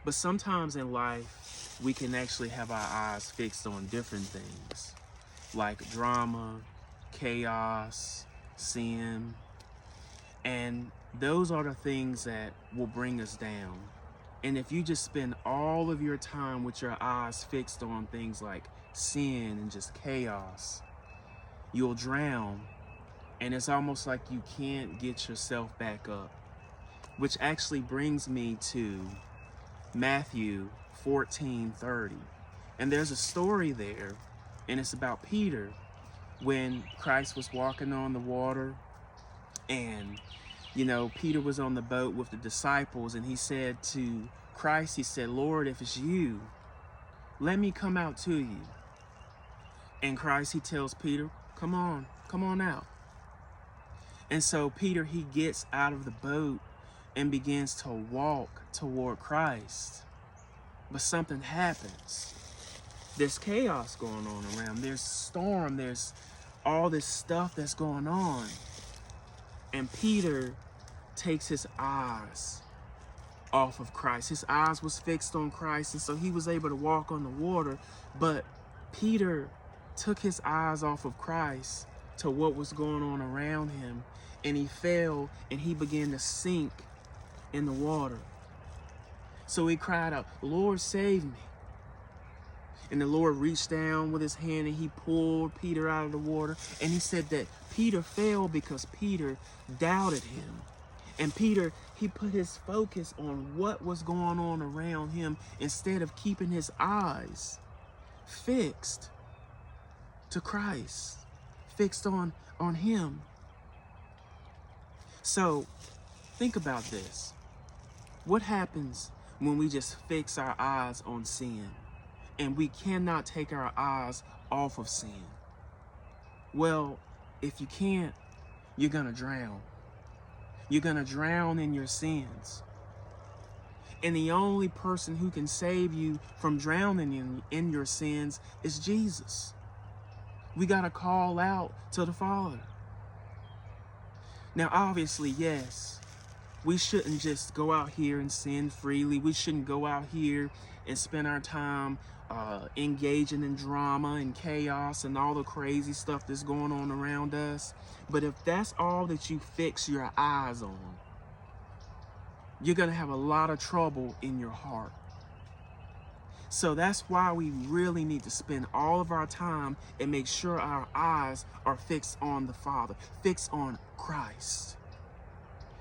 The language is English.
But sometimes in life, we can actually have our eyes fixed on different things, like drama, chaos, sin, and those are the things that will bring us down. And if you just spend all of your time with your eyes fixed on things like sin and just chaos, you'll drown. And it's almost like you can't get yourself back up. Which actually brings me to Matthew 14:30. And there's a story there, and it's about Peter when Christ was walking on the water. And, Peter was on the boat with the disciples, and he said to Christ, he said, "Lord, if it's you, let me come out to you." And Christ, he tells Peter, come on out. And so Peter, he gets out of the boat and begins to walk toward Christ. But something happens. There's chaos going on around. There's storm. There's all this stuff that's going on. And Peter takes his eyes off of Christ. His eyes was fixed on Christ, and so he was able to walk on the water. But Peter took his eyes off of Christ to what was going on around him, and he fell and he began to sink in the water. So he cried out, "Lord, save me." And the Lord reached down with his hand and he pulled Peter out of the water. And he said that Peter fell because Peter doubted him. And Peter, he put his focus on what was going on around him instead of keeping his eyes fixed to Christ, fixed on him. So think about this. What happens when we just fix our eyes on sin and we cannot take our eyes off of sin? Well, if you can't, you're going to drown. You're going to drown in your sins. And the only person who can save you from drowning in your sins is Jesus. We got to call out to the Father. Now, obviously, yes, we shouldn't just go out here and sin freely. We shouldn't go out here and spend our time engaging in drama and chaos and all the crazy stuff that's going on around us. But if that's all that you fix your eyes on, you're going to have a lot of trouble in your heart. So that's why we really need to spend all of our time and make sure our eyes are fixed on the Father, fixed on Christ.